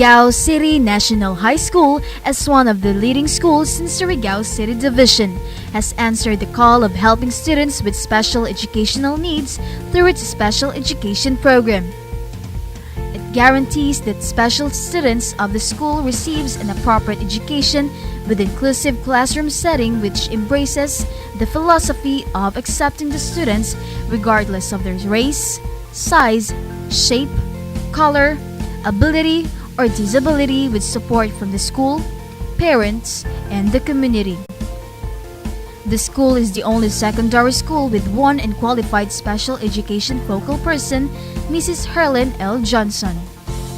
Surigao City National High School, as one of the leading schools in Surigao City Division, has answered the call of helping students with special educational needs through its special education program. It guarantees that special students of the school receives an appropriate education with inclusive classroom setting which embraces the philosophy of accepting the students regardless of their race, size, shape, color, ability, or disability, with support from the school, parents, and the community. The school is the only secondary school with one and qualified special education focal person, Mrs. Herlin L. Johnson.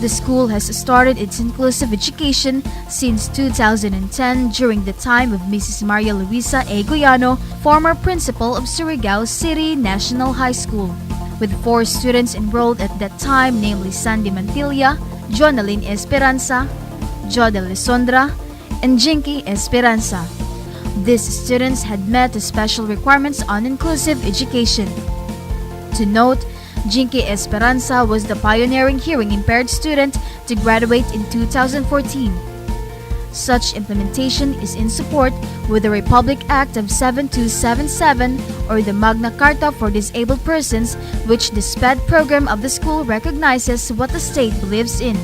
The school has started its inclusive education since 2010 during the time of Mrs. Maria Luisa A. Goyano, former principal of Surigao City National High School, with 4 students enrolled at that time, namely Sandy Mantilla, Jonaline Esperanza, Jodel Lesondra, and Jinky Esperanza. These students had met the special requirements on inclusive education. To note, Jinky Esperanza was the pioneering hearing-impaired student to graduate in 2014. Such implementation is in support with the Republic Act of 7277, or the Magna Carta for Disabled Persons, which the DepED program of the school recognizes what the state believes in.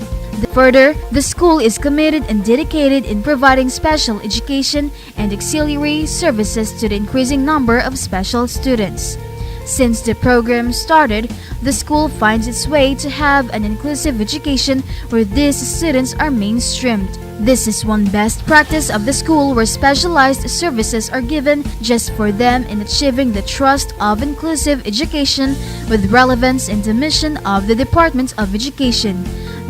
Further, the school is committed and dedicated in providing special education and auxiliary services to the increasing number of special students. Since the program started, the school finds its way to have an inclusive education where these students are mainstreamed. This is one best practice of the school where specialized services are given just for them in achieving the trust of inclusive education with relevance in the mission of the Department of Education.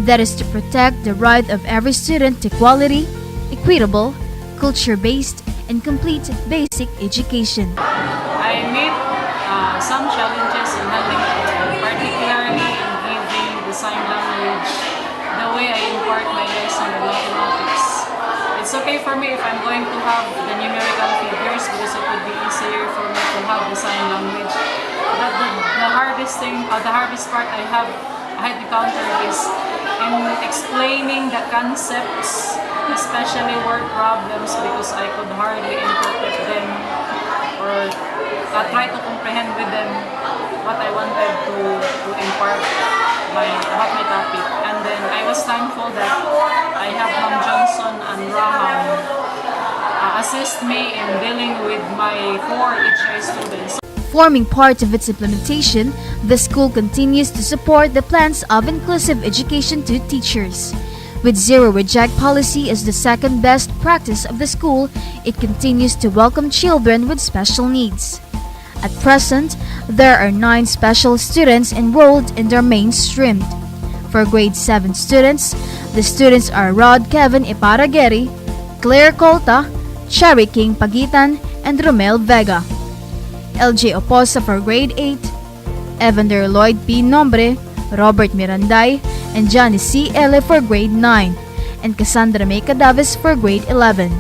That is to protect the right of every student to quality, equitable, culture-based, and complete basic education. I meet some challenges in handling it, particularly in giving the sign language the way I impart my lesson in mathematics. It's okay for me if I'm going to have the numerical figures because it would be easier for me to have the sign language. But the hardest thing, the hardest part I had encountered is in explaining the concepts, especially word problems, because I could hardly interpret them or try to comprehend with them what I wanted to impart about my topic. And then I was thankful that I have Ma'am Johnson and Raham assist me in dealing with my 4 HI students. Forming part of its implementation, the school continues to support the plans of inclusive education to teachers. With zero reject policy as the second best practice of the school, it continues to welcome children with special needs. At present, there are 9 special students enrolled and are mainstreamed. For grade 7 students, the students are Rod Kevin Iparageri, Claire Colta, Cherry King Pagitan, and Romel Vega. LJ Oposa for grade 8, Evander Lloyd P. Nombre, Robert Miranday, and Johnny C. Ele for grade 9, and Cassandra May Cadaves for grade 11.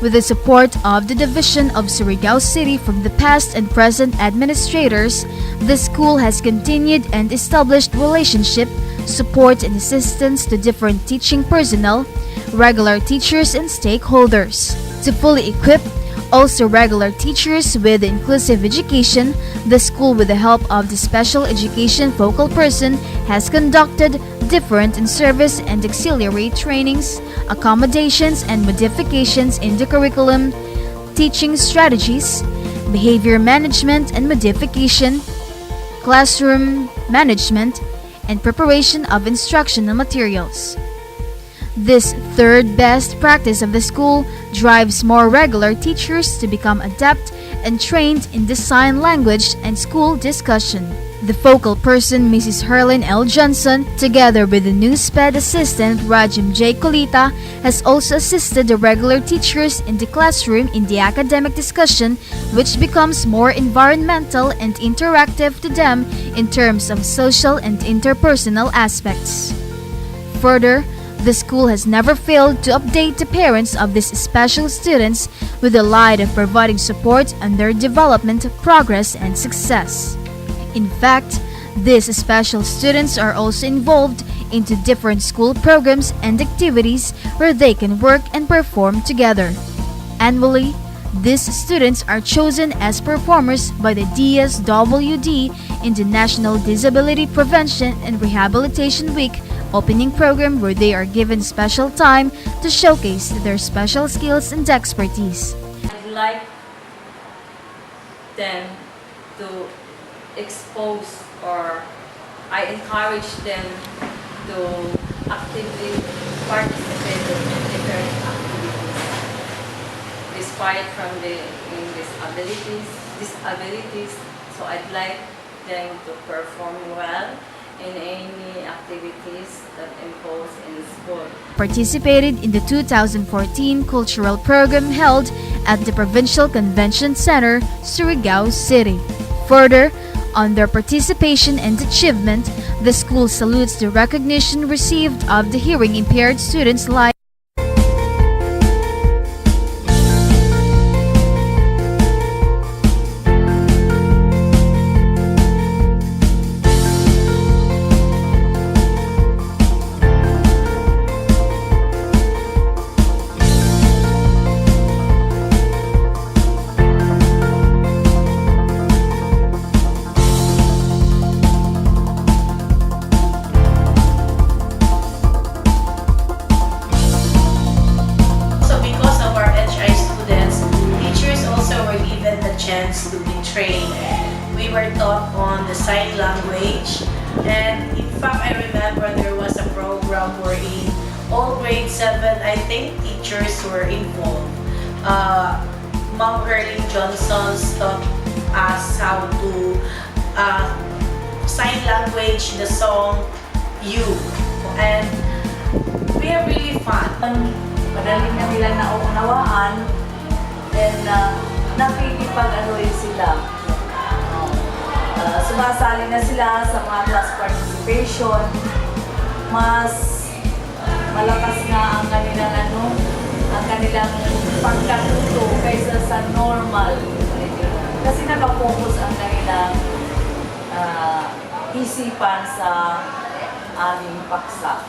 With the support of the Division of Surigao City from the past and present administrators, the school has continued and established relationship, support, and assistance to different teaching personnel, regular teachers, and stakeholders. To fully equip also regular teachers with inclusive education, the school, with the help of the special education focal person, has conducted different in-service and auxiliary trainings, accommodations, and modifications in the curriculum, teaching strategies, behavior management and modification, classroom management, and preparation of instructional materials. This third best practice of the school drives more regular teachers to become adept and trained in the sign language and school discussion. The focal person, Mrs. Herlin L. Johnson, together with the new DepED assistant, Rajim J. Colita, has also assisted the regular teachers in the classroom in the academic discussion, which becomes more environmental and interactive to them in terms of social and interpersonal aspects. Further, the school has never failed to update the parents of these special students with the light of providing support on their development, progress, and success. In fact, These special students are also involved into different school programs and activities where they can work and perform together. Annually, these students are chosen as performers by the DSWD in the National Disability Prevention and Rehabilitation Week opening program, where they are given special time to showcase their special skills and expertise. I'd like them to expose, or I encourage them to actively participate in different activities despite from the disabilities. So I'd like them to perform well in any activities that impose in school. Participated in the 2014 cultural program held at the Provincial Convention Center, Surigao City. Further, on their participation and achievement, the school salutes the recognition received of the hearing impaired students like chance to be trained. We were taught on the sign language, and in fact I remember there was a program wherein all grade 7, I think, teachers were involved. Ma'am Erling Johnson taught us how to sign language, the song You, and we have really fun. Madali na nila naunawaan, and nakikipag-anoy sila. Sumasali na sila sa mga class participation. Mas malakas nga ang kanilang pagkatuto kaysa sa normal. Kasi nakapokus ang kanilang isipan sa aming paksa.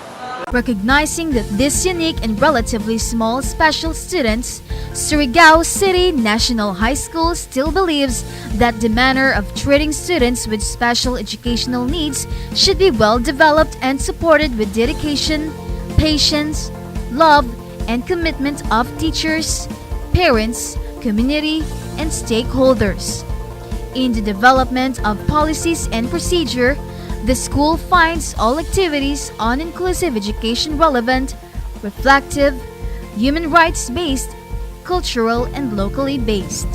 recognizing that these unique and relatively small special students, Surigao City National High School still believes that the manner of treating students with special educational needs should be well developed and supported with dedication, patience, love, and commitment of teachers, parents, community, and stakeholders. In the development of policies and procedure, the school finds all activities on inclusive education relevant, reflective, human rights based, cultural, and locally based.